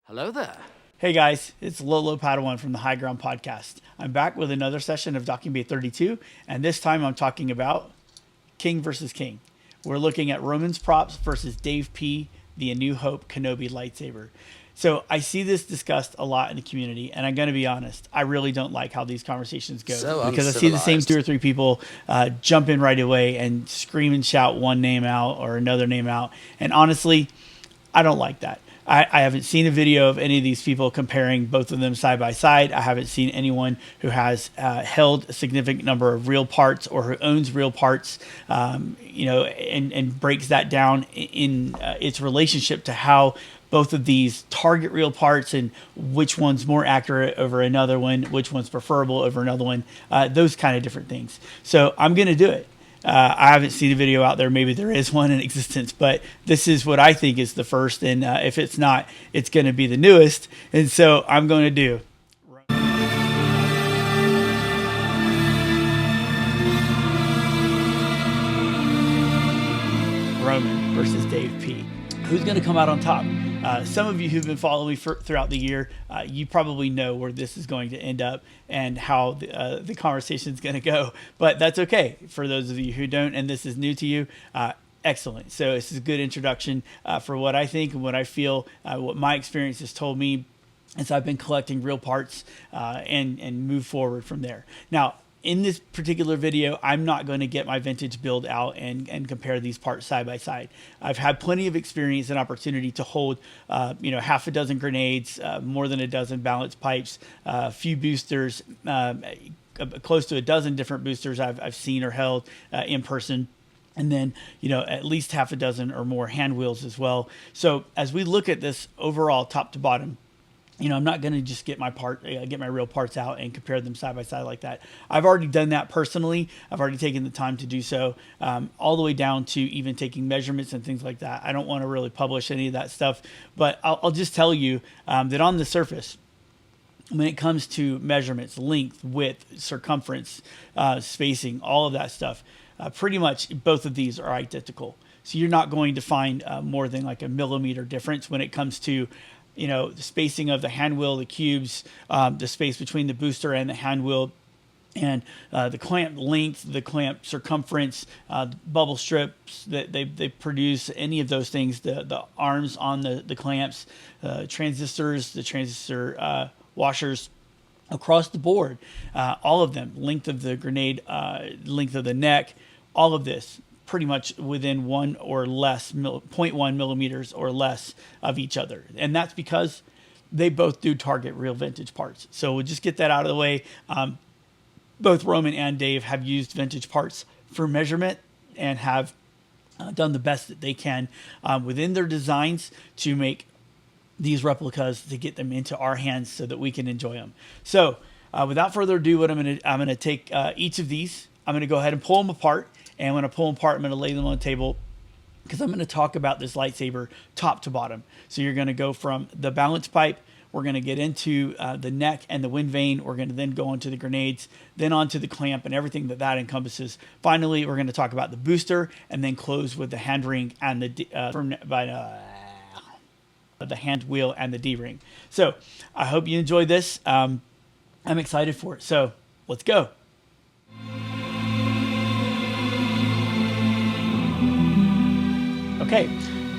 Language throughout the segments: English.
Hello there. Hey guys, it's Lolo Padawan from the High Ground Podcast. I'm back with another session of Docking Bay 32, and this time I'm talking about King versus King. We're looking at Roman's props versus Dave P., the A New Hope Kenobi lightsaber. So I see this discussed a lot in the community, and I'm going to be honest, I really don't like how these conversations go So because I see the same uncivilized. two or three people jump in right away and scream and shout one name out or another name out, and honestly, I don't like that. I haven't seen a video of any of these people comparing both of them side by side. I haven't seen anyone who has held a significant number of real parts or who owns real parts, and breaks that down in its relationship to how both of these target real parts and which one's more accurate over another one, which one's preferable over another one, those kind of different things. So I'm going to do it. I haven't seen a video out there. Maybe there is one in existence, but this is what I think is the first. And if it's not, it's going to be the newest. And so I'm going to do Roman versus Dave P. Who's going to come out on top? Some of you who've been following me throughout the year, you probably know where this is going to end up and how the conversation is going to go. But that's okay for those of you who don't, and this is new to you. Excellent. So this is a good introduction for what I think and what I feel, what my experience has told me as I've been collecting real parts and move forward from there. Now, in this particular video, I'm not going to get my vintage build out and compare these parts side by side. I've had plenty of experience and opportunity to hold, half a dozen grenades, more than a dozen balance pipes, a few boosters, close to a dozen different boosters I've seen or held in person. And then, at least half a dozen or more hand wheels as well. So as we look at this overall top to bottom, I'm not going to just get my real parts out and compare them side by side like that. I've already done that personally. I've already taken the time to do so, all the way down to even taking measurements and things like that. I don't want to really publish any of that stuff, but I'll just tell you that on the surface, when it comes to measurements, length, width, circumference, spacing, all of that stuff, pretty much both of these are identical. So you're not going to find more than like a millimeter difference when it comes to the spacing of the hand wheel, the cubes, the space between the booster and the hand wheel, and the clamp length, the clamp circumference, bubble strips that they produce, any of those things, the arms on the clamps, transistors, the transistor washers, across the board, all of them, length of the grenade, length of the neck, all of this, pretty much within 1 or less, 0.1 millimeters or less of each other. And that's because they both do target real vintage parts. So we'll just get that out of the way. Both Roman and Dave have used vintage parts for measurement and have done the best that they can within their designs to make these replicas to get them into our hands so that we can enjoy them. So without further ado, what I'm going to take each of these, I'm going to go ahead and pull them apart. And when I pull them apart, I'm going to lay them on the table because I'm going to talk about this lightsaber top to bottom. So you're going to go from the balance pipe. We're going to get into the neck and the wind vane. We're going to then go onto the grenades, then onto the clamp and everything that encompasses. Finally, we're going to talk about the booster and then close with the hand ring and the hand wheel and the D-ring. So I hope you enjoyed this. I'm excited for it. So let's go. Okay,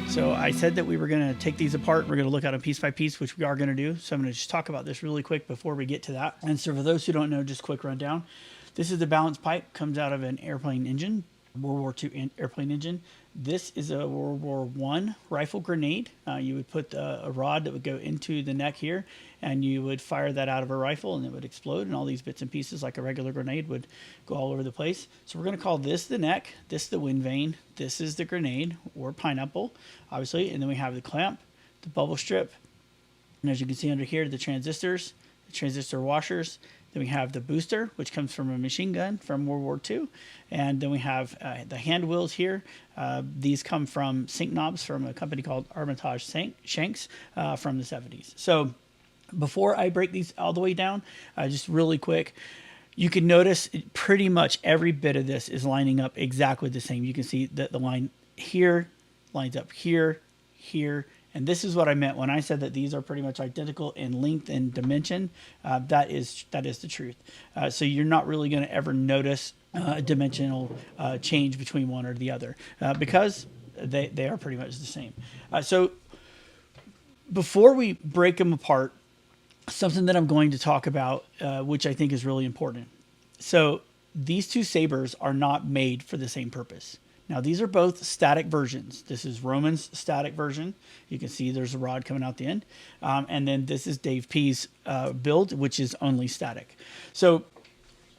so I said that we were going to take these apart. We're going to look at them piece by piece, which we are going to do. So I'm going to just talk about this really quick before we get to that. And so for those who don't know, just quick rundown. This is the balance pipe, comes out of an airplane engine, World War II airplane engine. This is a World War I rifle grenade. You would put a rod that would go into the neck here, and you would fire that out of a rifle, and it would explode, and all these bits and pieces, like a regular grenade, would go all over the place. So we're going to call this the neck, this the wind vane, this is the grenade, or pineapple, obviously, and then we have the clamp, the bubble strip, and as you can see under here, the transistors, the transistor washers. Then we have the booster, which comes from a machine gun from World War II. And then we have the hand wheels here. These come from sync knobs from a company called Armitage Shanks from the 70s. So before I break these all the way down, just really quick, you can notice pretty much every bit of this is lining up exactly the same. You can see that the line here lines up here, here, And this is what I meant when I said that these are pretty much identical in length and dimension. That is the truth. So you're not really going to ever notice a dimensional change between one or the other because they are pretty much the same. So before we break them apart, something that I'm going to talk about, which I think is really important. So these two sabers are not made for the same purpose. Now, these are both static versions. This is Roman's static version. You can see there's a rod coming out the end. And then this is Dave P's build, which is only static. So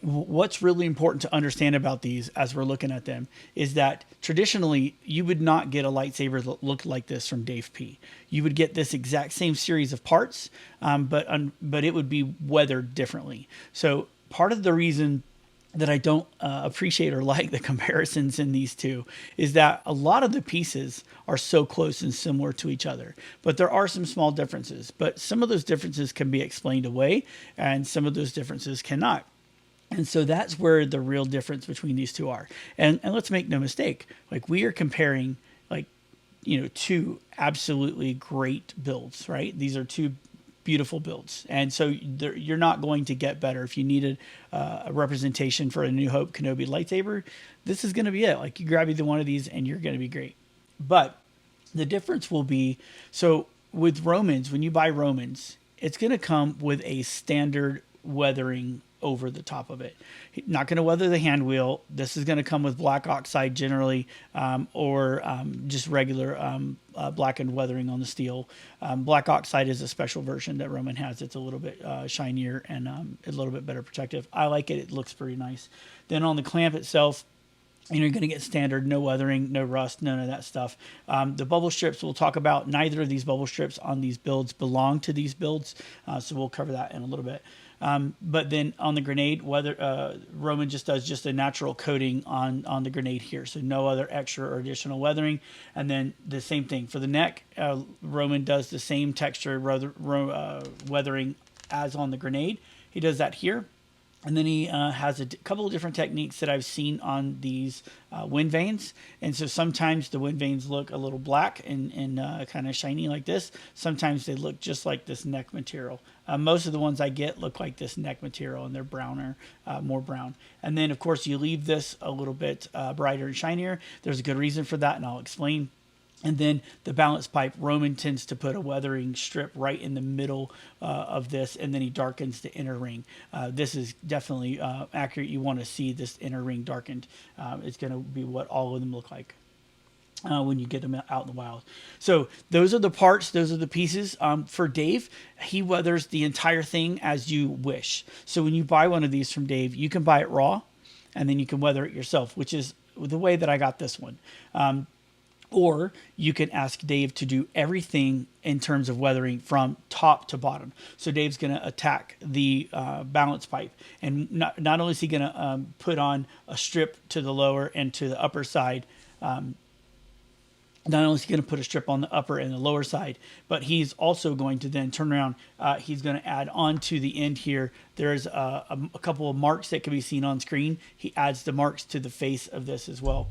what's really important to understand about these as we're looking at them is that traditionally you would not get a lightsaber that looked like this from Dave P. You would get this exact same series of parts, but it would be weathered differently. So part of the reason that I don't appreciate or like the comparisons in these two is that a lot of the pieces are so close and similar to each other, but there are some small differences. But some of those differences can be explained away, and some of those differences cannot. And so that's where the real difference between these two are. And let's make no mistake, like we are comparing two absolutely great builds, right? These are two beautiful builds. And so you're not going to get better. If you needed a representation for a New Hope Kenobi lightsaber, this is going to be it. Like you grab either one of these and you're going to be great. But the difference will be, so with Romans, when you buy Romans, it's going to come with a standard weathering over the top of it. Not going to weather the hand wheel. This is going to come with black oxide generally, or just regular blackened weathering on the steel. Black oxide is a special version that Roman has. It's a little bit shinier and a little bit better protective. I like it. It looks pretty nice. Then on the clamp itself, you're going to get standard, no weathering, no rust, none of that stuff. The bubble strips we'll talk about. Neither of these bubble strips on these builds belong to these builds, so we'll cover that in a little bit. But then on the grenade, Roman just does just a natural coating on the grenade here, so no other extra or additional weathering. And then the same thing for the neck. Roman does the same texture weathering as on the grenade. He does that here. And then he has a couple of different techniques that I've seen on these wind vanes. And so sometimes the wind vanes look a little black and kind of shiny like this. Sometimes they look just like this neck material. Most of the ones I get look like this neck material, and they're browner, more brown. And then, of course, you leave this a little bit brighter and shinier. There's a good reason for that, and I'll explain. And then the balance pipe, Roman tends to put a weathering strip right in the middle of this, and then he darkens the inner ring. This is definitely accurate. You want to see this inner ring darkened. It's going to be what all of them look like when you get them out in the wild. So those are the parts. Those are the pieces. For Dave, he weathers the entire thing as you wish. So when you buy one of these from Dave, you can buy it raw, and then you can weather it yourself, which is the way that I got this one. Or you can ask Dave to do everything in terms of weathering from top to bottom. So Dave's going to attack the balance pipe. And not only is he going to put on a strip to the lower and to the upper side, not only is he going to put a strip on the upper and the lower side, but he's also going to then turn around. He's going to add on to the end here. There's a couple of marks that can be seen on screen. He adds the marks to the face of this as well,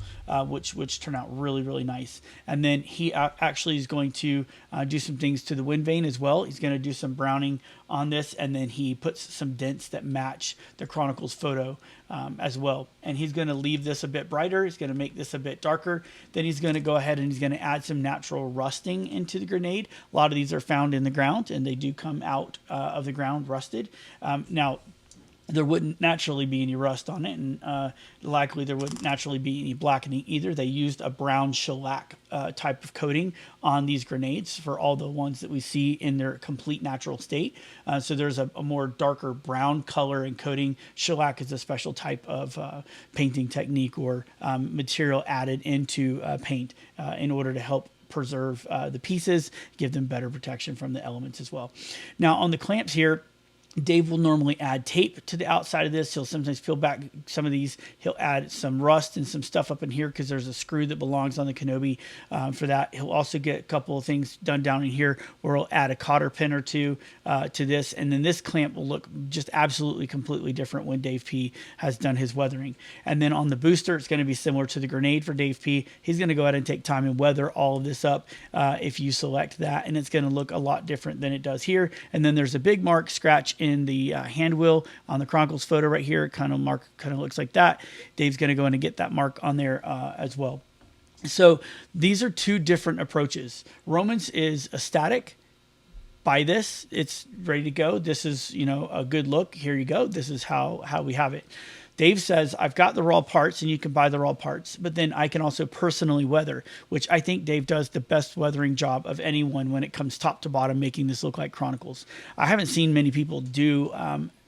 which turn out really, really nice. And then he actually is going to do some things to the wind vane as well. He's going to do some browning on this, and then he puts some dents that match the Chronicles photo as well. And he's going to leave this a bit brighter. He's going to make this a bit darker. Then he's going to go ahead and he's going to add some natural rusting into the grenade. A lot of these are found in the ground, and they do come out of the ground rusted. Now, there wouldn't naturally be any rust on it, and likely there wouldn't naturally be any blackening either. They used a brown shellac type of coating on these grenades for all the ones that we see in their complete natural state. So there's a more darker brown color and coating. Shellac is a special type of painting technique or material added into paint in order to help preserve the pieces, give them better protection from the elements as well. Now on the clamps here, Dave will normally add tape to the outside of this. He'll sometimes peel back some of these. He'll add some rust and some stuff up in here because there's a screw that belongs on the Kenobi for that. He'll also get a couple of things done down in here where he'll add a cotter pin or two to this. And then this clamp will look just absolutely completely different when Dave P has done his weathering. And then on the booster, it's going to be similar to the grenade for Dave P. He's going to go ahead and take time and weather all of this up if you select that. And it's going to look a lot different than it does here. And then there's a big mark scratch in the hand wheel on the Chronicles photo right here. It kind of looks like that. Dave's going to go in and get that mark on there as well. So these are two different approaches. Roman's is a static. Buy this, it's ready to go. This is, a good look. Here you go. This is how we have it. Dave says, I've got the raw parts and you can buy the raw parts, but then I can also personally weather, which I think Dave does the best weathering job of anyone when it comes top to bottom, making this look like Chronicles. I haven't seen many people do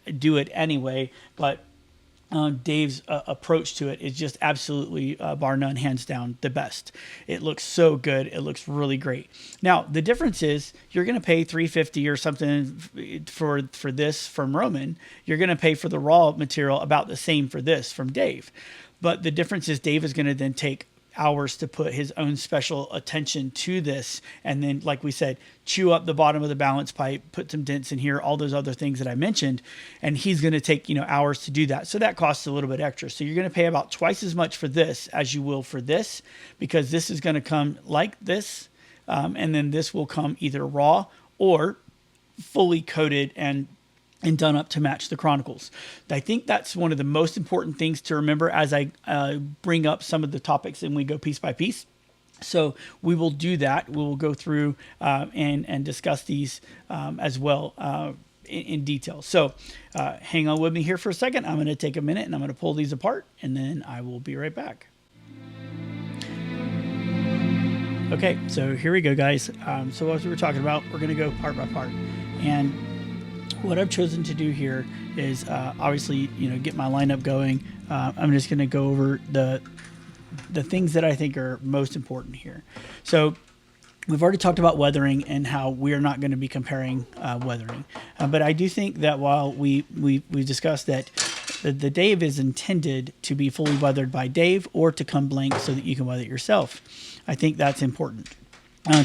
it anyway, but Dave's approach to it is just absolutely, bar none, hands down, the best. It looks so good. It looks really great. Now, the difference is you're going to pay $350 or something for this from Roman. You're going to pay for the raw material about the same for this from Dave. But the difference is Dave is going to then take hours to put his own special attention to this. And then, like we said, chew up the bottom of the balance pipe, put some dents in here, all those other things that I mentioned. And he's going to take, hours to do that. So that costs a little bit extra. So you're going to pay about twice as much for this as you will for this, because this is going to come like this. And then this will come either raw or fully coated and done up to match the Chronicles. I think that's one of the most important things to remember as I bring up some of the topics and we go piece by piece. So we will do that. We will go through and discuss these as well in detail. So hang on with me here for a second. I'm going to take a minute and I'm going to pull these apart and then I will be right back. Okay, so here we go, guys. So as we were talking about, we're going to go part by part. And what I've chosen to do here is obviously, get my lineup going. I'm just going to go over the things that I think are most important here. So we've already talked about weathering and how we are not going to be comparing weathering. But I do think that while we've discussed that the Dave is intended to be fully weathered by Dave or to come blank so that you can weather it yourself, I think that's important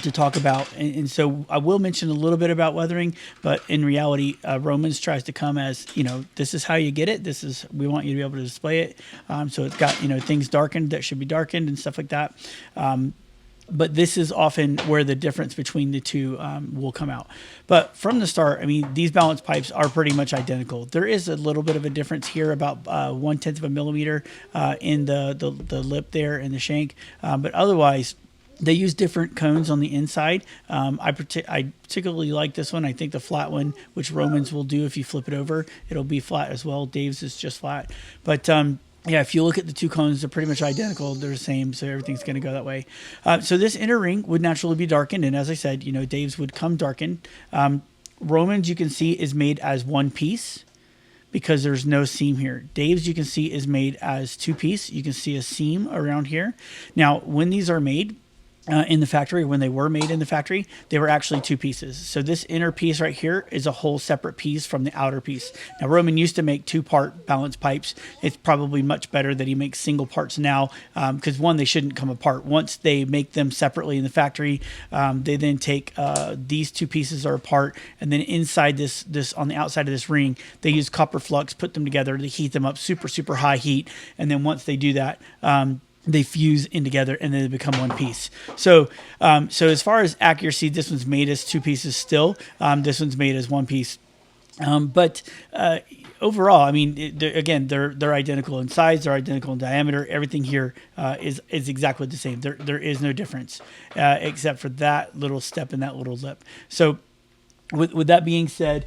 to talk about. And so I will mention a little bit about weathering, but in reality, Romans tries to come as, this is how you get it. We want you to be able to display it. So it's got, things darkened that should be darkened and stuff like that. But this is often where the difference between the two will come out. But from the start, these balance pipes are pretty much identical. There is a little bit of a difference here, about 1/10 of a millimeter in the lip there and the shank. But otherwise, they use different cones on the inside. I particularly like this one. I think the flat one, which Romans will do if you flip it over, it'll be flat as well. Dave's is just flat. But yeah, if you look at the two cones, they're pretty much identical. They're the same, so everything's going to go that way. So this inner ring would naturally be darkened, and as I said, Dave's would come darkened. Romans, you can see, is made as one piece because there's no seam here. Dave's, you can see, is made as two piece. You can see a seam around here. Now, when these are made in the factory, when they were made in the factory, they were actually two pieces. So this inner piece right here is a whole separate piece from the outer piece. Now, Roman used to make two-part balance pipes. It's probably much better that he makes single parts now because, one, they shouldn't come apart. Once they make them separately in the factory, they then take these two pieces are apart, and then inside this on the outside of this ring, they use copper flux, put them together to heat them up super, super high heat. And then once they do that, they fuse in together and then they become one piece. So as far as accuracy, this one's made as two pieces still. This one's made as one piece. But overall, they're identical in size, they're identical in diameter. Everything here is exactly the same. There is no difference except for that little step and that little lip. So with that being said,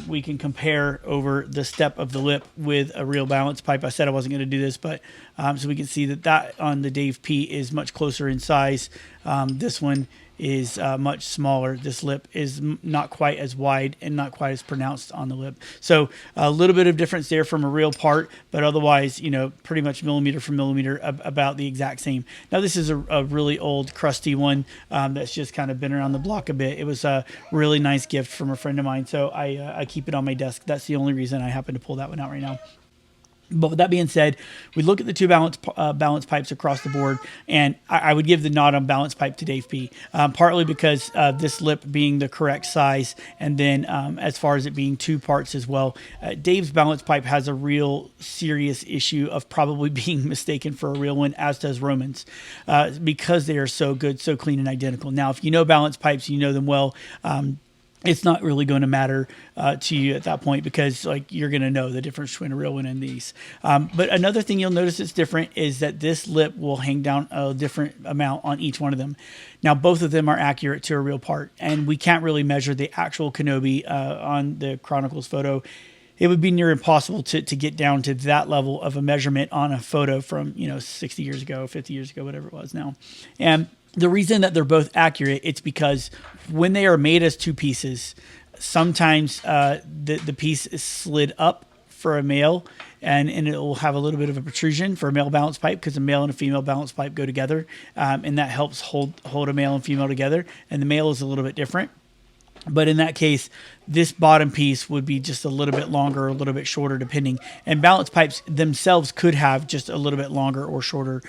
we can compare over the step of the lip with a real balance pipe. I said I wasn't going to do this, but so we can see that on the Dave P is much closer in size. This one is much smaller. This lip is not quite as wide and not quite as pronounced on the lip. So a little bit of difference there from a real part, but otherwise, pretty much millimeter for millimeter, about the exact same. Now, this is a really old, crusty one that's just kind of been around the block a bit. It was a really nice gift from a friend of mine, so I keep it on my desk. That's the only reason I happen to pull that one out right now. But with that being said, we look at the two balance pipes across the board, and I would give the nod on balance pipe to Dave P. Partly because this lip being the correct size, and then as far as it being two parts as well. Dave's balance pipe has a real serious issue of probably being mistaken for a real one, as does Roman's, because they are so good, so clean and identical. Now, if you know balance pipes, you know them well. It's not really going to matter to you at that point, because you're going to know the difference between a real one and these. But another thing you'll notice that's different is that this lip will hang down a different amount on each one of them. Now, both of them are accurate to a real part, and we can't really measure the actual Kenobi on the Chronicles photo. It would be near impossible to get down to that level of a measurement on a photo from 60 years ago, 50 years ago, whatever it was now. And the reason that they're both accurate, it's because when they are made as two pieces, sometimes the piece is slid up for a male, and it will have a little bit of a protrusion for a male balance pipe, because a male and a female balance pipe go together, and that helps hold a male and female together. And the male is a little bit different. But in that case, this bottom piece would be just a little bit longer, or a little bit shorter, depending. And balance pipes themselves could have just a little bit longer or shorter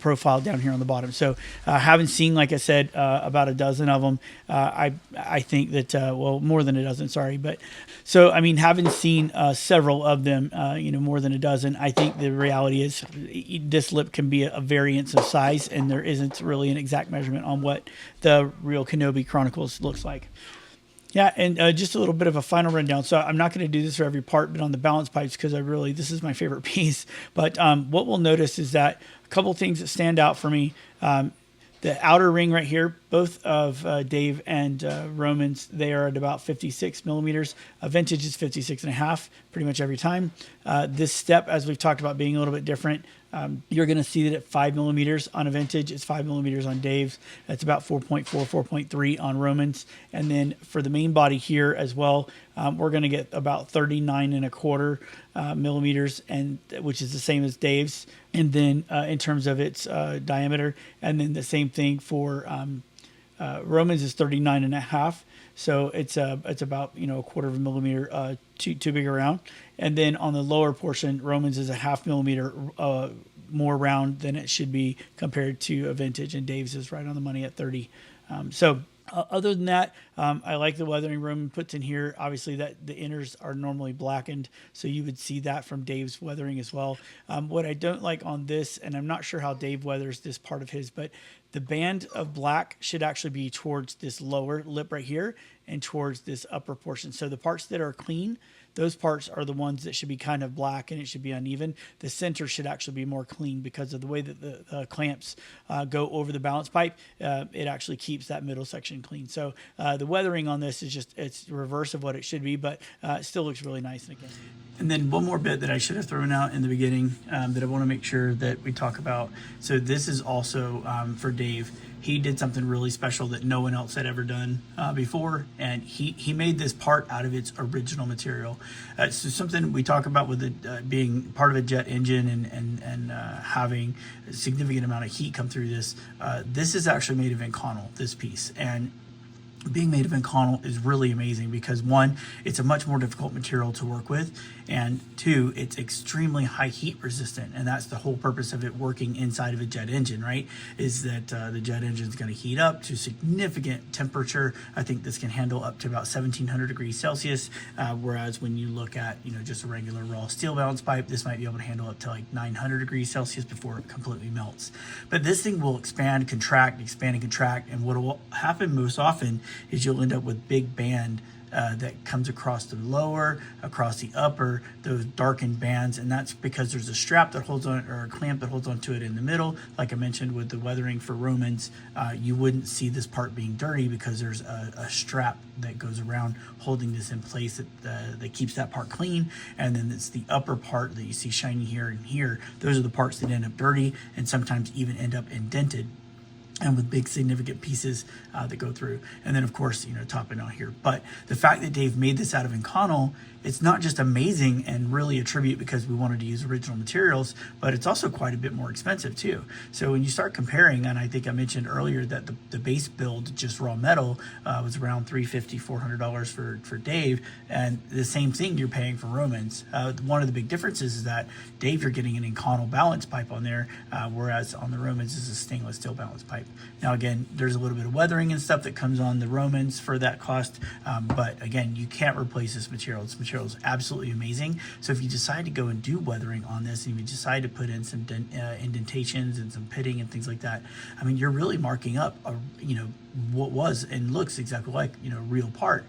profile down here on the bottom. So having seen, like I said, about a dozen of them, I think that, well, more than a dozen, sorry. But so, I mean, having seen several of them, more than a dozen, I think the reality is this lip can be a variance of size, and there isn't really an exact measurement on what the real Kenobi Chronicles looks like. Yeah, and just a little bit of a final rundown. So I'm not going to do this for every part, but on the balance pipes, because this is my favorite piece. But what we'll notice is that a couple things that stand out for me. The outer ring right here, both of Dave and Roman's, they are at about 56 millimeters. Vintage is 56.5 pretty much every time. This step, as we've talked about, being a little bit different. You're going to see that at 5 millimeters on a vintage, it's 5 millimeters on Dave's. That's about 4.4, 4.3 on Roman's. And then for the main body here as well, we're going to get about 39.25 millimeters, and which is the same as Dave's. And then in terms of its diameter, and then the same thing for Roman's is 39.5. So it's about a quarter of a millimeter too big around. And then on the lower portion, Roman's is a half millimeter more round than it should be compared to a vintage, and Dave's is right on the money at 30. Other than that, I like the weathering Roman puts in here. Obviously, that the inners are normally blackened, so you would see that from Dave's weathering as well. What I don't like on this, and I'm not sure how Dave weathers this part of his, but the band of black should actually be towards this lower lip right here and towards this upper portion. So the parts that are clean, those parts are the ones that should be kind of black, and it should be uneven. The center should actually be more clean because of the way that the clamps go over the balance pipe. It actually keeps that middle section clean. So the weathering on this is it's the reverse of what it should be, but it still looks really nice. And then one more bit that I should have thrown out in the beginning that I want to make sure that we talk about. So this is also for Dave. He did something really special that no one else had ever done before, and he made this part out of its original material. So something we talk about with it being part of a jet engine and having a significant amount of heat come through this. This is actually made of Inconel, this piece, and being made of Inconel is really amazing because, one, it's a much more difficult material to work with, and two, it's extremely high heat resistant, and that's the whole purpose of it working inside of a jet engine, right? Is that the jet engine is going to heat up to significant temperature. I think this can handle up to about 1700 degrees Celsius, whereas when you look at just a regular raw steel balance pipe, this might be able to handle up to like 900 degrees Celsius before it completely melts. But this thing will expand, contract, expand, and contract, and what will happen most often is you'll end up with big band that comes across the lower, across the upper, those darkened bands, and that's because there's a strap that holds on, or a clamp that holds onto it in the middle. Like I mentioned with the weathering for Romans, you wouldn't see this part being dirty because there's a strap that goes around holding this in place that keeps that part clean. And then it's the upper part that you see shiny here and here. Those are the parts that end up dirty and sometimes even end up indented. and with big significant pieces that go through. And then of course, topping out here. But the fact that Dave made this out of Inconel, it's not just amazing and really a tribute because we wanted to use original materials, but it's also quite a bit more expensive too. So when you start comparing, and I think I mentioned earlier that the base build, just raw metal, was around $350, $400 for Dave, and the same thing you're paying for Romans. One of the big differences is that Dave, you're getting an Inconel balance pipe on there, whereas on the Romans is a stainless steel balance pipe. Now again, there's a little bit of weathering and stuff that comes on the Romans for that cost, but again, you can't replace this material. This material is absolutely amazing. So if you decide to go and do weathering on this, and you decide to put in some indentations and some pitting and things like that, I mean, you're really marking up what was and looks exactly like a real part,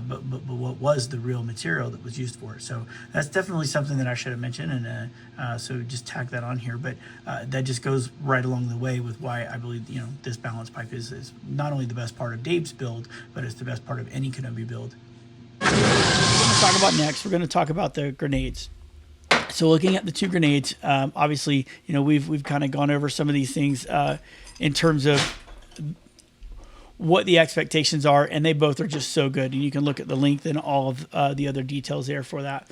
but what was the real material that was used for it. So that's definitely something that I should have mentioned, and so just tack that on here. But that just goes right along the way with why I believe this balance pipe is not only the best part of Dave's build, but it's the best part of any Kenobi build. What we're going to talk about next, we're going to talk about the grenades. So looking at the two grenades, obviously, we've kind of gone over some of these things in terms of what the expectations are, and they both are just so good. And you can look at the length and all of the other details there for that.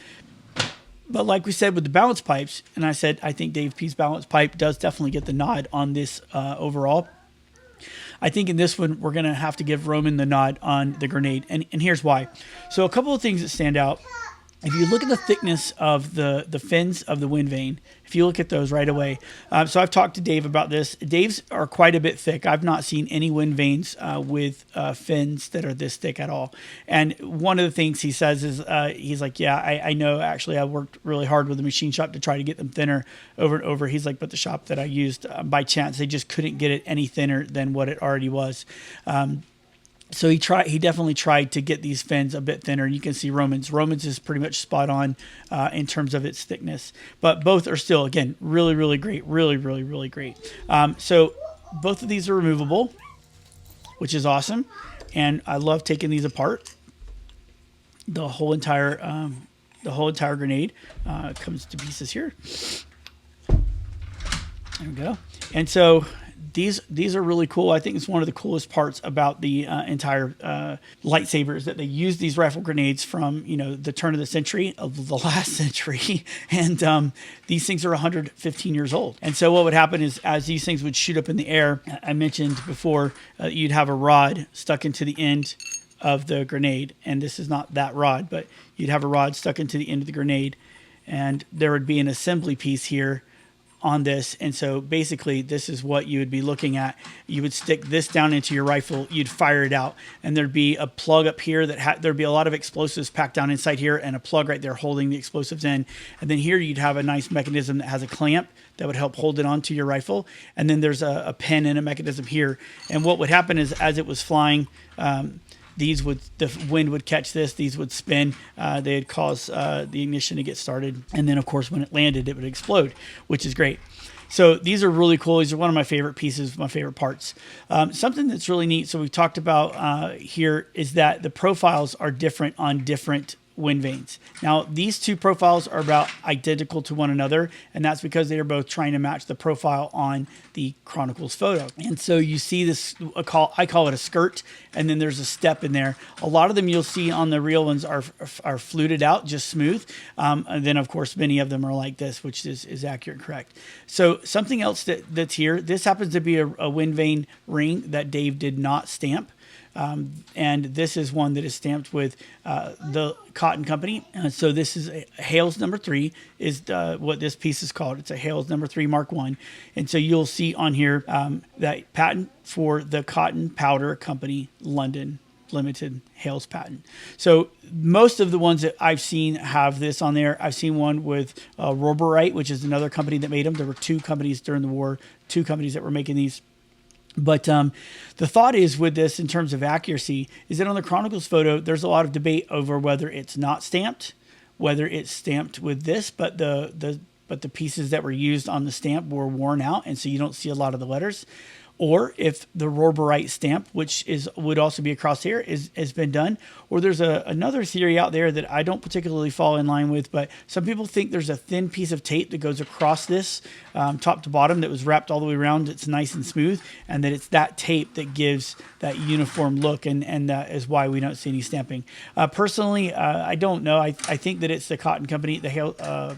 But like we said with the balance pipes, and I said I think Dave P's balance pipe does definitely get the nod on this overall. I think in this one, we're going to have to give Roman the nod on the grenade. And here's why. So a couple of things that stand out. If you look at the thickness of the fins of the wind vane, if you look at those right away. So I've talked to Dave about this. Dave's are quite a bit thick. I've not seen any wind vanes with fins that are this thick at all. And one of the things he says is, he's like, yeah, I know. Actually, I worked really hard with the machine shop to try to get them thinner over and over. He's like, but the shop that I used, by chance, they just couldn't get it any thinner than what it already was. So he definitely tried to get these fins a bit thinner. You can see Roman's is pretty much spot on in terms of its thickness, but both are still, again, really, really great. Really, really, really great. So both of these are removable, which is awesome. And I love taking these apart. The whole entire grenade comes to pieces here. There we go. And so these are really cool. I think it's one of the coolest parts about the entire lightsabers, that they use these rifle grenades from the turn of the century, of the last century, and these things are 115 years old. And so what would happen is, as these things would shoot up in the air, I mentioned before, you'd have a rod stuck into the end of the grenade, and this is not that rod, but you'd have a rod stuck into the end of the grenade, and there would be an assembly piece here on this. And so basically this is what you would be looking at. You would stick this down into your rifle, you'd fire it out, and there'd be a plug up here that there'd be a lot of explosives packed down inside here, and a plug right there holding the explosives in. And then here you'd have a nice mechanism that has a clamp that would help hold it onto your rifle. And then there's a pin and a mechanism here. And what would happen is, as it was flying, the wind would catch this, these would spin, they'd cause the ignition to get started. And then of course, when it landed, it would explode, which is great. So these are really cool. These are one of my favorite pieces, my favorite parts. Something that's really neat, so we talked about here, is that the profiles are different on different wind vanes. Now, these two profiles are about identical to one another, and that's because they are both trying to match the profile on the Chronicles photo. And so you see this, I call it a skirt, and then there's a step in there. A lot of them you'll see on the real ones are fluted out, just smooth. And then, of course, many of them are like this, which is accurate and correct. So something else that's here, this happens to be a wind vane ring that Dave did not stamp. And this is one that is stamped with the Cotton Company. So this is a Hales number 3 is what this piece is called. It's a Hales number 3 Mark 1. And so you'll see on here that patent for the Cotton Powder Company, London Limited, Hales patent. So most of the ones that I've seen have this on there. I've seen one with Roborite, which is another company that made them. There were 2 companies during the war, 2 companies that were making these. But the thought is, with this in terms of accuracy, is that on the Chronicles photo, there's a lot of debate over whether it's not stamped, whether it's stamped with this, but the pieces that were used on the stamp were worn out, and so you don't see a lot of the letters. or if the Roborite stamp, which would also be across here, has been done. Or there's another theory out there that I don't particularly fall in line with, but some people think there's a thin piece of tape that goes across this top to bottom that was wrapped all the way around. It's nice and smooth, and that it's that tape that gives that uniform look, and that is why we don't see any stamping. Personally, I don't know. I think that it's the cotton company, the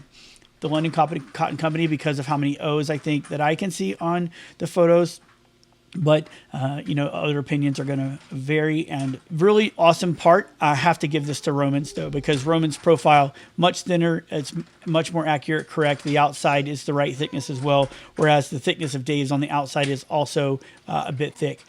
London Cotton Company, because of how many O's I think that I can see on the photos. But, other opinions are going to vary. And really awesome part, I have to give this to Roman's, though, because Roman's profile, much thinner. It's much more accurate, correct. The outside is the right thickness as well, whereas the thickness of Dave's on the outside is also a bit thick.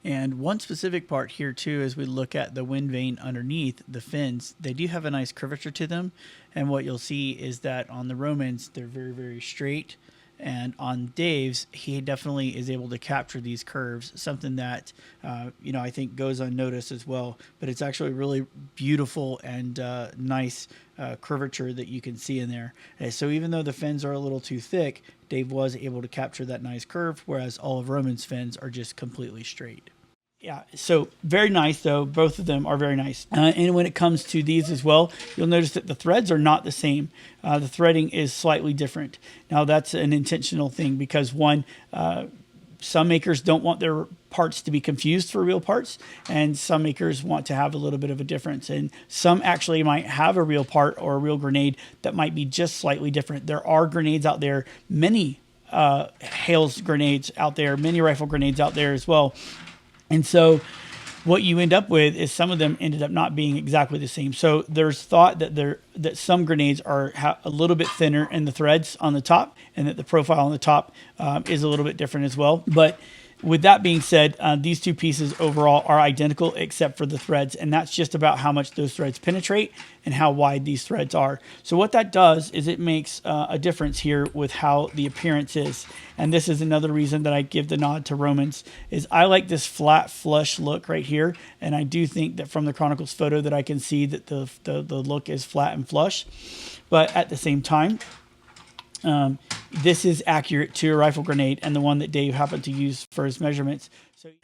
And one specific part here, too, as we look at the wind vane underneath the fins, they do have a nice curvature to them. And what you'll see is that on the Romans, they're very, very straight. And on Dave's, he definitely is able to capture these curves, something that, I think goes unnoticed as well. But it's actually really beautiful and nice curvature that you can see in there. And so even though the fins are a little too thick, Dave was able to capture that nice curve, whereas all of Roman's fins are just completely straight. Yeah, so very nice, though. Both of them are very nice. And when it comes to these as well, you'll notice that the threads are not the same. The threading is slightly different. Now, that's an intentional thing because, one, some makers don't want their parts to be confused for real parts, and some makers want to have a little bit of a difference. And some actually might have a real part or a real grenade that might be just slightly different. There are grenades out there, many Hales grenades out there, many rifle grenades out there as well. And so what you end up with is some of them ended up not being exactly the same. So there's thought that some grenades are a little bit thinner in the threads on the top, and that the profile on the top is a little bit different as well. But with that being said, these two pieces overall are identical except for the threads, and that's just about how much those threads penetrate and how wide these threads are. So what that does is it makes a difference here with how the appearance is. And this is another reason that I give the nod to Romans, is I like this flat, flush look right here, and I do think that from the Chronicles photo that I can see that the look is flat and flush. But at the same time, this is accurate to a rifle grenade and the one that Dave happened to use for his measurements.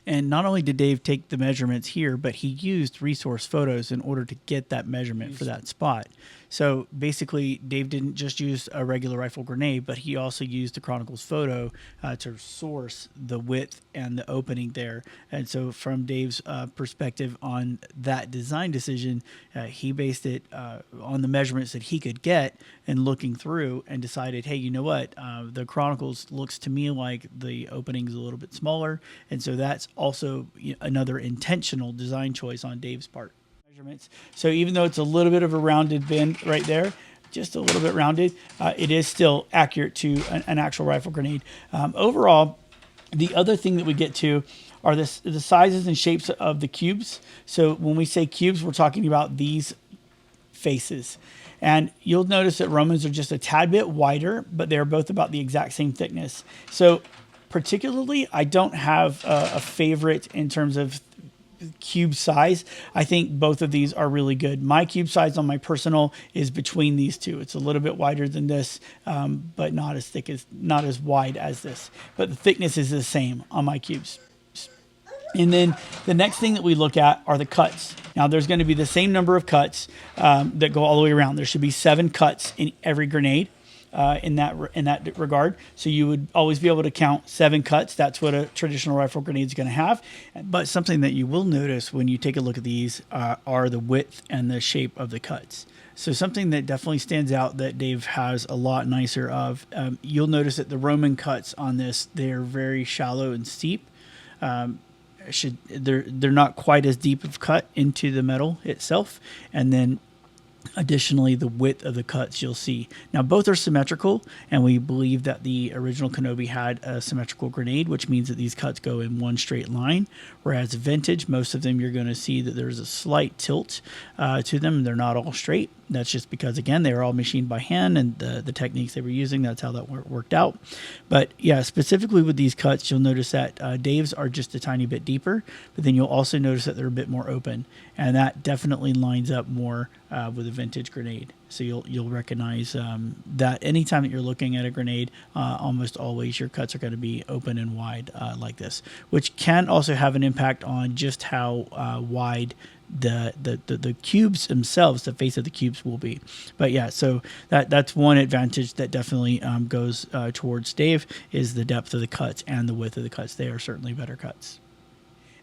And not only did Dave take the measurements here, but he used resource photos in order to get that measurement for that spot. So basically, Dave didn't just use a regular rifle grenade, but he also used the Chronicles photo to source the width and the opening there. And so from Dave's perspective on that design decision, he based it on the measurements that he could get and looking through, and decided, hey, you know what? The Chronicles looks to me like the opening is a little bit smaller. And so that's also another intentional design choice on Dave's part. Measurements. So even though it's a little bit of a rounded bend right there, just a little bit rounded, it is still accurate to an actual rifle grenade. Overall, the other thing that we get to are the sizes and shapes of the cubes. So when we say cubes, we're talking about these faces. And you'll notice that Romans are just a tad bit wider, but they're both about the exact same thickness. So particularly, I don't have a favorite in terms of cube size. I think both of these are really good. My cube size on my personal is between these two. It's a little bit wider than this, but not as wide as this. But the thickness is the same on my cubes. And then the next thing that we look at are the cuts. Now there's going to be the same number of cuts that go all the way around. There should be 7 cuts in every grenade. In that regard. So you would always be able to count 7 cuts. That's what a traditional rifle grenade is going to have. But something that you will notice when you take a look at these are the width and the shape of the cuts. So something that definitely stands out that Dave has a lot nicer of, you'll notice that the Roman cuts on this, they're very shallow and steep. They're not quite as deep of cut into the metal itself. And then additionally, the width of the cuts you'll see. Now, both are symmetrical, and we believe that the original Kenobi had a symmetrical grenade, which means that these cuts go in one straight line, whereas vintage, most of them you're going to see that there's a slight tilt to them. They're not all straight. That's just because, again, they were all machined by hand, and the techniques they were using, that's how that worked out. But yeah, specifically with these cuts, you'll notice that Dave's are just a tiny bit deeper, but then you'll also notice that they're a bit more open, and that definitely lines up more with a vintage grenade. So you'll recognize that anytime that you're looking at a grenade, almost always your cuts are going to be open and wide like this, which can also have an impact on just how wide the cubes themselves, the face of the cubes, will be. But yeah, so that's one advantage that definitely goes towards Dave, is the depth of the cuts and the width of the cuts. They are certainly better cuts.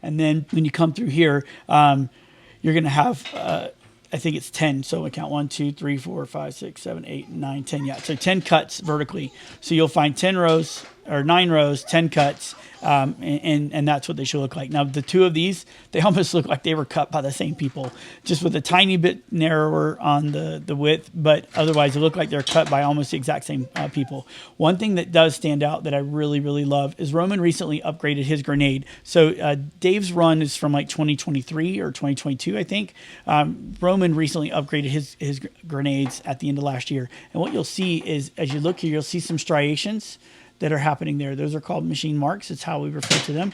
And then when you come through here, you're going to have I think it's 10. So I count 1, 2, 3, 4, 5, 6, 7, 8, 9, 10. Yeah, so 10 cuts vertically. So you'll find 10 rows or 9 rows, 10 cuts. And that's what they should look like. Now, the two of these, they almost look like they were cut by the same people, just with a tiny bit narrower on the width, but otherwise they look like they're cut by almost the exact same people. One thing that does stand out that I really, really love is Roman recently upgraded his grenade. So Dave's run is from like 2023 or 2022, I think. Roman recently upgraded his grenades at the end of last year. And what you'll see is, as you look here, you'll see some striations that are happening there. Those are called machine marks. It's how we refer to them.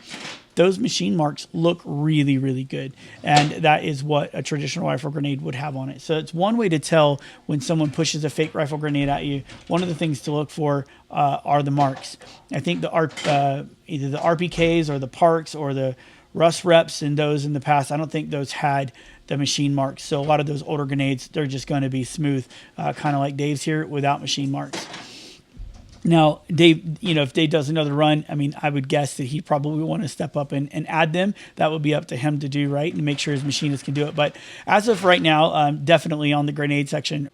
Those machine marks look really, really good. And that is what a traditional rifle grenade would have on it. So it's one way to tell when someone pushes a fake rifle grenade at you. One of the things to look for are the marks. I think either the RPKs or the Parks or the Rust Reps and those in the past, I don't think those had the machine marks. So a lot of those older grenades, they're just going to be smooth, kind of like Dave's here, without machine marks. Now, Dave, if Dave does another run, I mean, I would guess that he probably want to step up and add them. That would be up to him to do, right, and make sure his machinists can do it. But as of right now, definitely on the grenade section,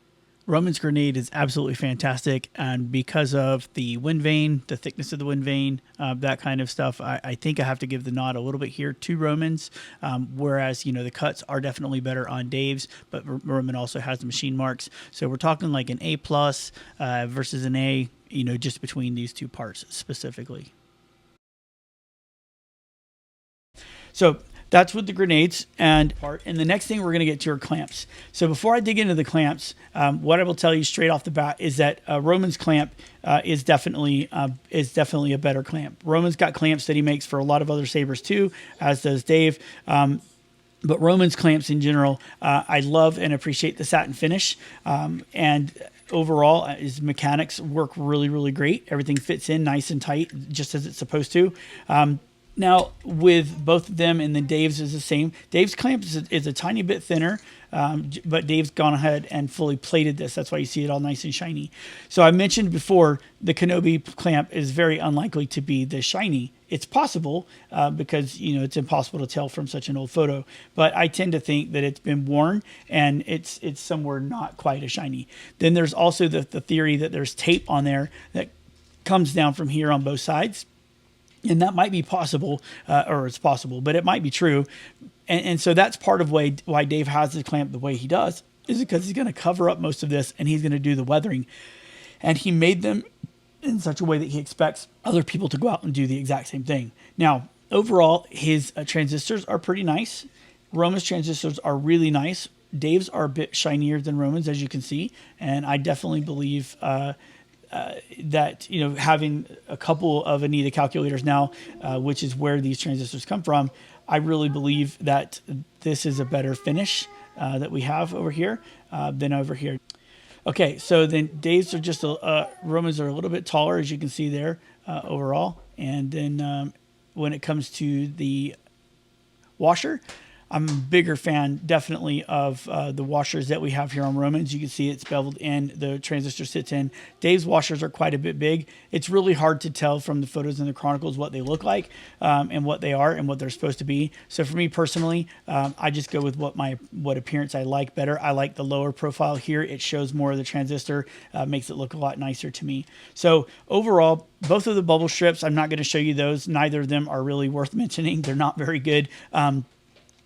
Roman's grenade is absolutely fantastic, and because of the wind vane, the thickness of the wind vane, that kind of stuff, I think I have to give the nod a little bit here to Roman's, whereas, the cuts are definitely better on Dave's, but Roman also has the machine marks. So we're talking like an A+ versus an A, just between these two parts specifically. So that's with the grenades and the next thing we're going to get to are clamps. So before I dig into the clamps, what I will tell you straight off the bat is that Roman's clamp is definitely a better clamp. Roman's got clamps that he makes for a lot of other sabers too, as does Dave. But Roman's clamps in general, I love and appreciate the satin finish. And overall, his mechanics work really, really great. Everything fits in nice and tight, just as it's supposed to. Now, with both of them, and then Dave's is the same. Dave's clamp is a tiny bit thinner, but Dave's gone ahead and fully plated this. That's why you see it all nice and shiny. So I mentioned before, the Kenobi clamp is very unlikely to be this shiny. It's possible because, it's impossible to tell from such an old photo. But I tend to think that it's been worn and it's somewhere not quite as shiny. Then there's also the theory that there's tape on there that comes down from here on both sides. And that might be possible, or it's possible, but it might be true. And so that's part of why Dave has his clamp the way he does, is because he's going to cover up most of this and he's going to do the weathering. And he made them in such a way that he expects other people to go out and do the exact same thing. Now, overall, his transistors are pretty nice. Roman's transistors are really nice. Dave's are a bit shinier than Roman's, as you can see. And I definitely believe that having a couple of Anita calculators now, which is where these transistors come from, I really believe that this is a better finish that we have over here than over here. Okay, so then Dave's are just Romans are a little bit taller, as you can see there overall, and then when it comes to the washer, I'm a bigger fan, definitely, of the washers that we have here on Roman's. You can see it's beveled in, the transistor sits in. Dave's washers are quite a bit big. It's really hard to tell from the photos in the Chronicles what they look like and what they are and what they're supposed to be. So for me personally, I just go with what appearance I like better. I like the lower profile here. It shows more of the transistor, makes it look a lot nicer to me. So overall, both of the bubble strips, I'm not going to show you those. Neither of them are really worth mentioning. They're not very good.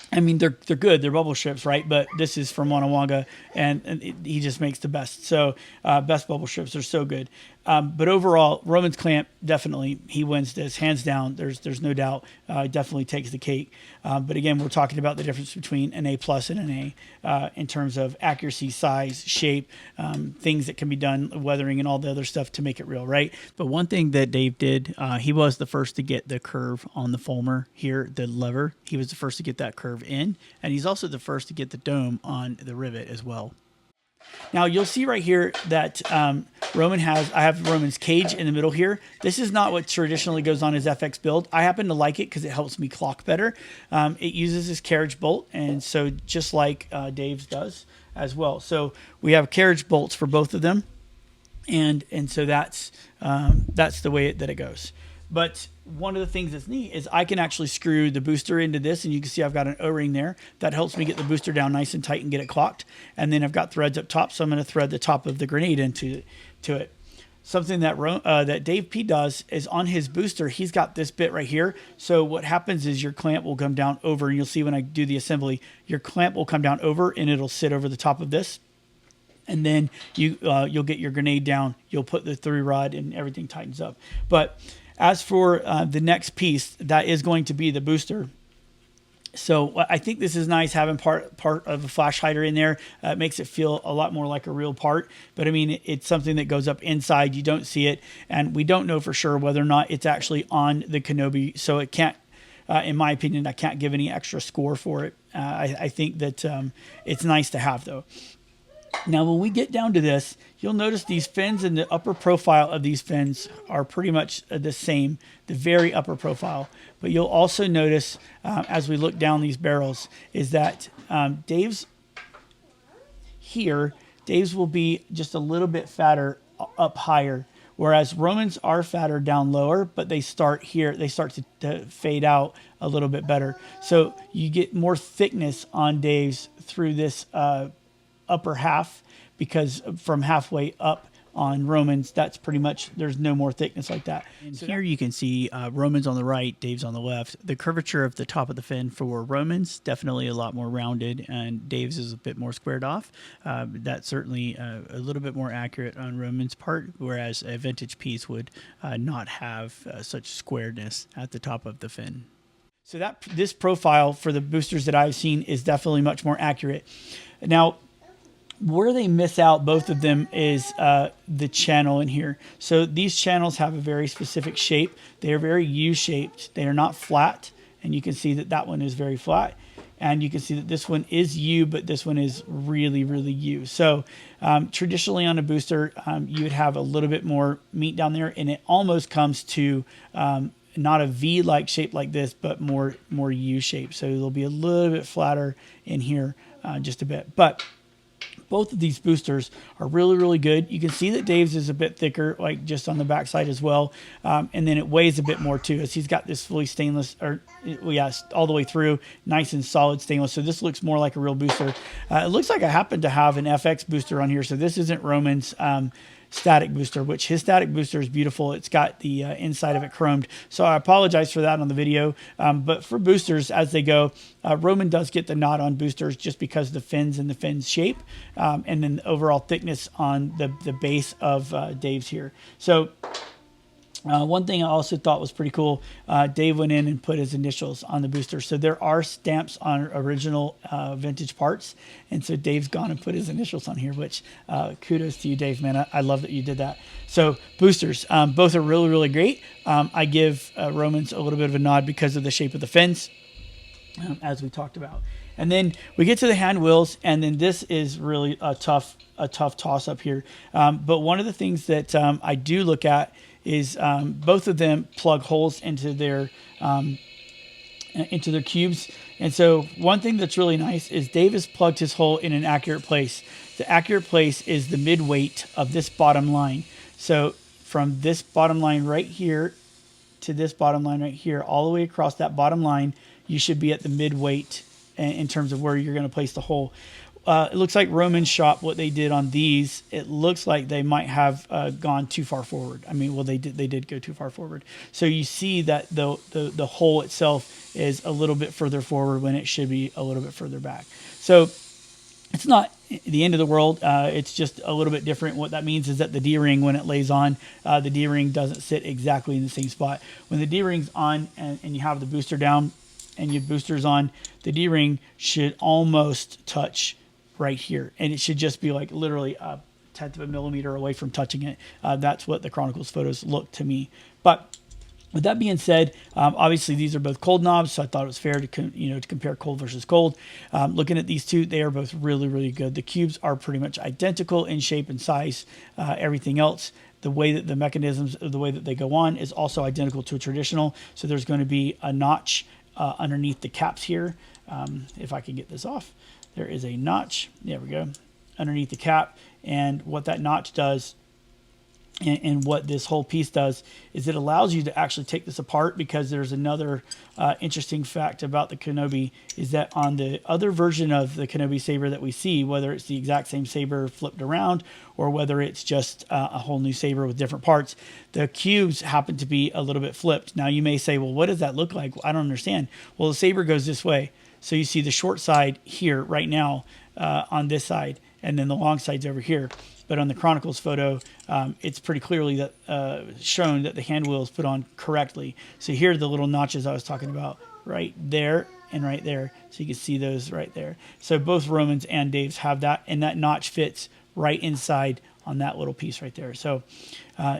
I mean, they're good. They're bubble strips, right? But this is from Wanawanga, and he just makes the best. So best bubble strips are so good. But overall, Roman's clamp, definitely, he wins this, hands down. There's no doubt. Definitely takes the cake. But again, we're talking about the difference between an A+ and an A in terms of accuracy, size, shape, things that can be done, weathering, and all the other stuff to make it real, right? But one thing that Dave did, he was the first to get the curve on the Fulmer here, the lever. He was the first to get that curve in, and he's also the first to get the dome on the rivet as well. Now you'll see right here that I have Roman's cage in the middle here. This is not what traditionally goes on his FX build. I happen to like it because it helps me clock better. It uses his carriage bolt, and so just like Dave's does as well. So we have carriage bolts for both of them, and so that's the way that it goes. But one of the things that's neat is I can actually screw the booster into this, and you can see I've got an O-ring there. That helps me get the booster down nice and tight and get it clocked. And then I've got threads up top, so I'm going to thread the top of the grenade into it. Something that Dave P does is on his booster, he's got this bit right here. So what happens is your clamp will come down over, and you'll see when I do the assembly, your clamp will come down over, and it'll sit over the top of this. And then you'll get your grenade down. You'll put the 3-rod, and everything tightens up. But as for the next piece, that is going to be the booster. So I think this is nice having part of a flash hider in there. It makes it feel a lot more like a real part. But I mean, it's something that goes up inside. You don't see it. And we don't know for sure whether or not it's actually on the Kenobi. So it can't, in my opinion, I can't give any extra score for it. I think that it's nice to have, though. Now, when we get down to this, you'll notice these fins and the upper profile of these fins are pretty much the same, the very upper profile. But you'll also notice as we look down these barrels is that Dave's will be just a little bit fatter up higher, whereas Roman's are fatter down lower, but they start here, they start to fade out a little bit better. So you get more thickness on Dave's through this upper half, because from halfway up on Roman's, that's pretty much, there's no more thickness like that. And so here you can see Roman's on the right, Dave's on the left. The curvature of the top of the fin for Roman's definitely a lot more rounded, and Dave's is a bit more squared off. That's certainly a little bit more accurate on Roman's part, whereas a vintage piece would not have such squareness at the top of the fin. So this profile for the boosters that I've seen is definitely much more accurate. Now, where they miss out, both of them, is the channel in here. So these channels have a very specific shape. They are very U-shaped. They are not flat, and you can see that that one is very flat. And you can see that this one is U, but this one is really, really U. So traditionally on a booster, you would have a little bit more meat down there, and it almost comes to not a V-like shape like this, but more U-shaped. So it'll be a little bit flatter in here, just a bit. But both of these boosters are really, really good. You can see that Dave's is a bit thicker, like just on the backside as well. And then it weighs a bit more too, as he's got this fully stainless, or yeah, all the way through, nice and solid stainless. So this looks more like a real booster. It looks like I happen to have an FX booster on here. So this isn't Roman's static booster, which his static booster is beautiful. It's got the inside of it chromed. So I apologize for that on the video. But for boosters, as they go, Roman does get the nod on boosters just because of the fins and the fins shape, and then the overall thickness on the base of Dave's here. So one thing I also thought was pretty cool, Dave went in and put his initials on the booster. So there are stamps on original vintage parts. And so Dave's gone and put his initials on here, which kudos to you, Dave, man. I love that you did that. So boosters, both are really, really great. I give Roman's a little bit of a nod because of the shape of the fins, as we talked about. And then we get to the hand wheels, and then this is really a tough toss up here. But one of the things that I do look at is both of them plug holes into their cubes. And so one thing that's really nice is Dave has plugged his hole in an accurate place. The accurate place is the mid-weight of this bottom line. So from this bottom line right here to this bottom line right here, all the way across that bottom line, you should be at the mid-weight in terms of where you're going to place the hole. It looks like Roman's shop, what they did on these, it looks like they might have gone too far forward. I mean, well, they did go too far forward. So you see that the hole itself is a little bit further forward when it should be a little bit further back. So it's not the end of the world. It's just a little bit different. What that means is that the D-ring, when it lays on, the D-ring doesn't sit exactly in the same spot. When the D-ring's on and you have the booster down, and you boosters on, the D-ring should almost touch right here. And it should just be like literally a 1/10 of a millimeter away from touching it. That's what the Chronicles photos look to me. But with that being said, obviously these are both cold knobs, so I thought it was fair to to compare cold versus cold. Looking at these two, they are both really, really good. The cubes are pretty much identical in shape and size. Everything else, the way that the mechanisms, the way that they go on, is also identical to a traditional. So there's going to be a notch underneath the caps here. If I can get this off, there is a notch. There we go, underneath the cap, and what that notch does. And what this whole piece does is it allows you to actually take this apart, because there's another interesting fact about the Kenobi is that on the other version of the Kenobi saber that we see, whether it's the exact same saber flipped around or whether it's just a whole new saber with different parts, the cubes happen to be a little bit flipped. Now you may say, well, what does that look like? I don't understand. Well, the saber goes this way. So you see the short side here right now on this side, and then the long side's over here. But on the Chronicles photo, it's pretty clearly that shown that the hand wheel is put on correctly. So here are the little notches I was talking about, right there and right there. So you can see those right there. So both Roman's and Dave's have that, and that notch fits right inside on that little piece right there. So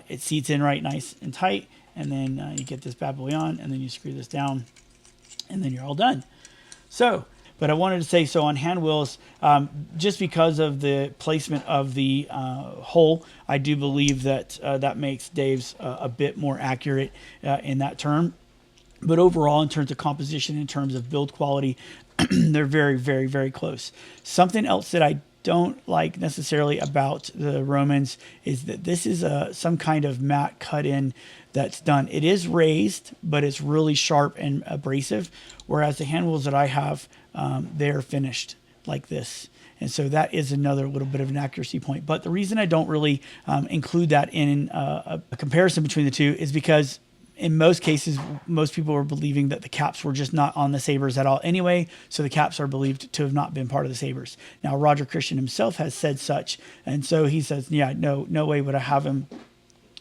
it seats in right nice and tight, and then you get this bad boy on, and then you screw this down, and then you're all done. So, but I wanted to say, so on hand wheels, just because of the placement of the hole, I do believe that that makes Dave's a bit more accurate in that term. But overall, in terms of composition, in terms of build quality, they're very, very, very close. Something else that I don't like necessarily about the Romans is that this is some kind of matte cut in that's done. It is raised, but it's really sharp and abrasive, whereas the hand wheels that I have, they're finished like this. And so that is another little bit of an accuracy point. But the reason I don't really include that in a comparison between the two is because in most cases, most people are believing that the caps were just not on the sabers at all anyway, so the caps are believed to have not been part of the sabers. Now, Roger Christian himself has said such, and so he says, yeah, no way would I have him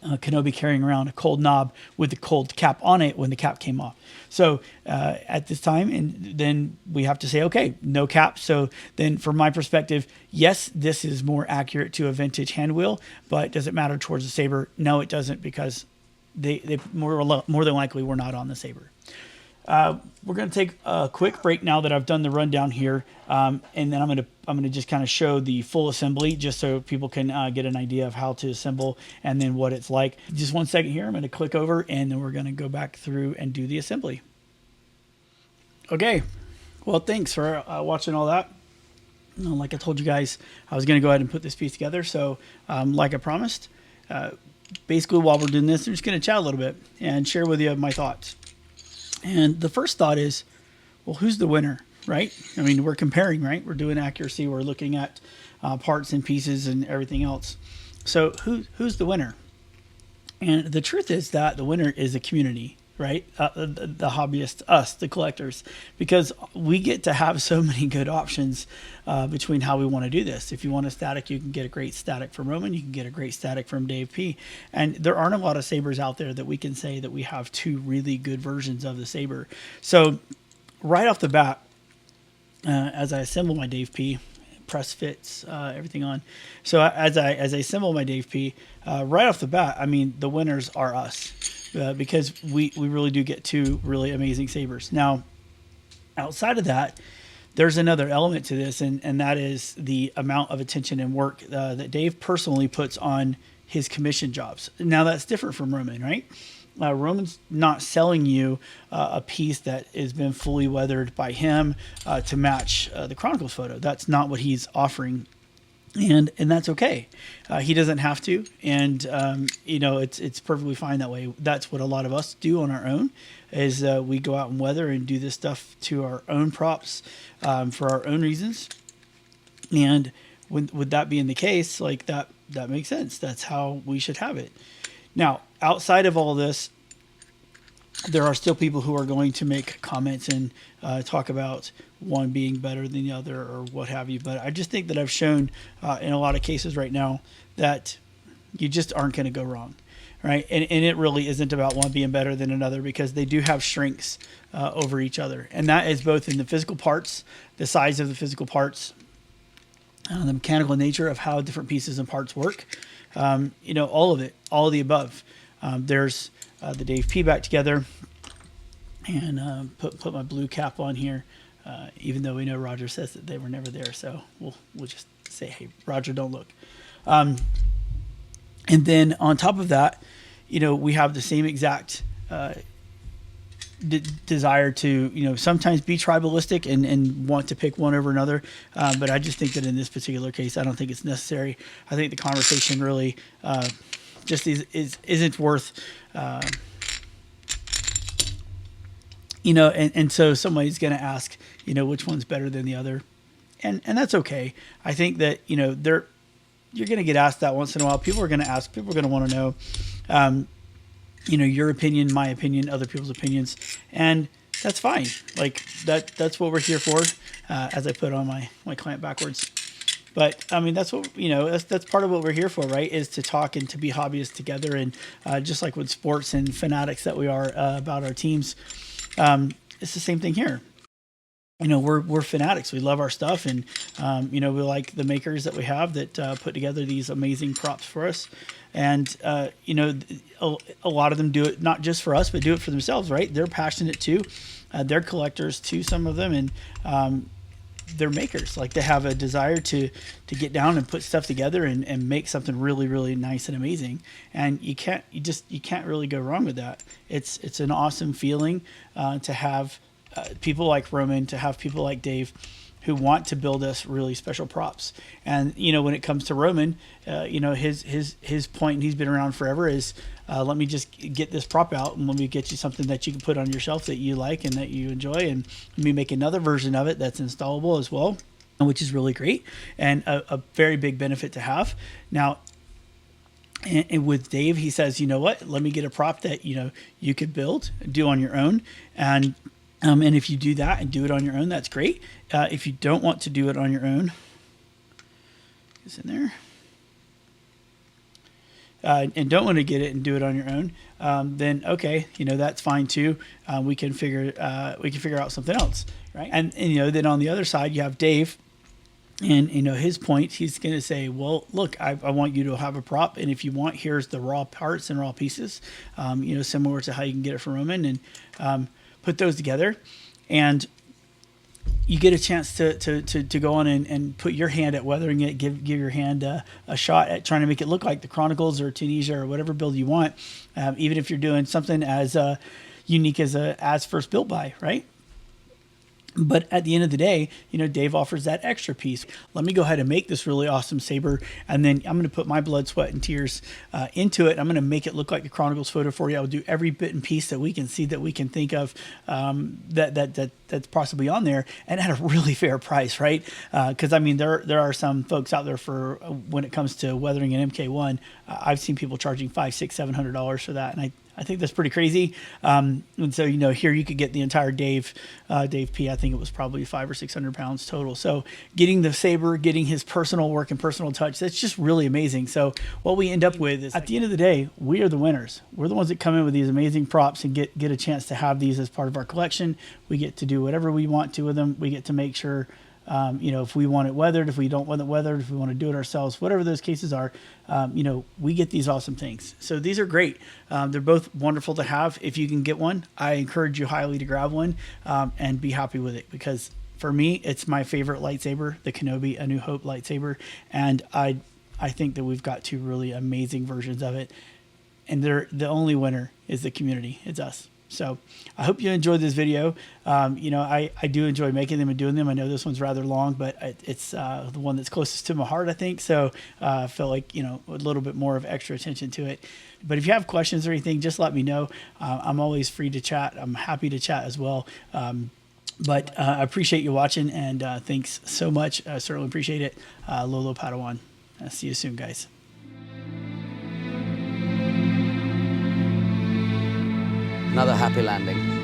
Kenobi carrying around a cold knob with the cold cap on it when the cap came off. So at this time, and then we have to say, okay, no cap. So then from my perspective, yes, this is more accurate to a vintage hand wheel, but does it matter towards the saber? No, it doesn't, because they more than likely were not on the saber. We're going to take a quick break now that I've done the rundown here, and then I'm going to just kind of show the full assembly, just so people can get an idea of how to assemble and then what it's like. Just 1 second here. I'm going to click over, and then we're going to go back through and do the assembly. Okay. Well, thanks for watching all that. Like I told you guys, I was going to go ahead and put this piece together. So like I promised, basically while we're doing this, I'm just going to chat a little bit and share with you my thoughts. And the first thought is, well, who's the winner, right? I mean, we're comparing, right? We're doing accuracy. We're looking at parts and pieces and everything else. So who's the winner? And the truth is that the winner is the community, right? The hobbyists, us, the collectors, because we get to have so many good options between how we want to do this. If you want a static, you can get a great static from Roman. You can get a great static from Dave P. And there aren't a lot of sabers out there that we can say that we have two really good versions of the saber. So right off the bat, as I assemble my Dave P, press fits, everything on. So as I assemble my Dave P, right off the bat, I mean, the winners are us. Because we really do get two really amazing sabers. Now, outside of that, there's another element to this, and that is the amount of attention and work that Dave personally puts on his commission jobs. Now, that's different from Roman, right? Roman's not selling you a piece that has been fully weathered by him to match the Chronicles photo. That's not what he's offering. And that's okay. He doesn't have to, and it's perfectly fine that way. That's what a lot of us do on our own, is we go out and weather and do this stuff to our own props for our own reasons. And with that being the case, like that makes sense. That's how we should have it. Now, outside of all this, there are still people who are going to make comments and talk about one being better than the other or what have you. But I just think that I've shown in a lot of cases right now that you just aren't going to go wrong. right? And it really isn't about one being better than another, because they do have strengths over each other. And that is both in the physical parts, the size of the physical parts, the mechanical nature of how different pieces and parts work. All of it, all of the above. There's the Dave P back together, and put my blue cap on here, even though we know Roger says that they were never there. So we'll just say, hey, Roger, don't look. And then on top of that, we have the same exact desire to, sometimes be tribalistic and want to pick one over another. But I just think that in this particular case, I don't think it's necessary. I think the conversation really just isn't worth, and so somebody's going to ask, which one's better than the other. And that's okay. I think that, you're going to get asked that once in a while. People are going to ask, people are going to want to know, your opinion, my opinion, other people's opinions, and that's fine. Like that's what we're here for. As I put on my client backwards, but I mean, that's what, that's part of what we're here for, right? Is to talk and to be hobbyists together. And just like with sports and fanatics that we are about our teams, it's the same thing here. We're fanatics. We love our stuff, and we like the makers that we have that put together these amazing props for us. And a lot of them do it not just for us, but do it for themselves, right? They're passionate too. They're collectors too, some of them, and they're makers. Like, they have a desire to get down and put stuff together and make something really, really nice and amazing. And you can't really go wrong with that. It's an awesome feeling to have people like Roman, to have people like Dave, who want to build us really special props. And when it comes to Roman, his point, and he's been around forever, is let me just get this prop out and let me get you something that you can put on your shelf that you like and that you enjoy, and let me make another version of it that's installable as well, which is really great and a very big benefit to have. Now, and with Dave, he says, let me get a prop that you could build, do on your own, and if you do that and do it on your own, that's great. If you don't want to do it on your own, it's in there, and don't want to get it and do it on your own, then okay, that's fine too. We can figure out something else, right? And then on the other side, you have Dave, and his point, he's going to say, well, look, I want you to have a prop, and if you want, here's the raw parts and raw pieces, similar to how you can get it from Roman, and put those together, and you get a chance to go on and put your hand at weathering it, give your hand a shot at trying to make it look like the Chronicles or Tunisia or whatever build you want, even if you're doing something as unique as first built by, right? But at the end of the day, Dave offers that extra piece. Let me go ahead and make this really awesome saber, and then I'm going to put my blood, sweat, and tears into it. I'm going to make it look like the Chronicles photo for you. I'll do every bit and piece that we can see, that we can think of, that's possibly on there, and at a really fair price, right? Because I mean, there are some folks out there for when it comes to weathering an MK1. I've seen people charging $500, $600, $700 for that, and I think that's pretty crazy. And so, here you could get the entire Dave P. I think it was probably 500 or 600 pounds total. So getting the saber, getting his personal work and personal touch, that's just really amazing. So what we end up with is, at the end of the day, we are the winners. We're the ones that come in with these amazing props and get a chance to have these as part of our collection. We get to do whatever we want to with them. We get to make sure, if we want it weathered, if we don't want it weathered, if we want to do it ourselves, whatever those cases are, we get these awesome things. So these are great. They're both wonderful to have. If you can get one, I encourage you highly to grab one and be happy with it, because for me, it's my favorite lightsaber, the Kenobi A New Hope lightsaber. And I think that we've got two really amazing versions of it. And the only winner is the community. It's us. So I hope you enjoyed this video. I do enjoy making them and doing them. I know this one's rather long, but it's the one that's closest to my heart, I think. So I felt like, a little bit more of extra attention to it. But if you have questions or anything, just let me know. I'm always free to chat. I'm happy to chat as well. But I appreciate you watching, and thanks so much. I certainly appreciate it. Lolo Padawan. See you soon, guys. Another happy landing.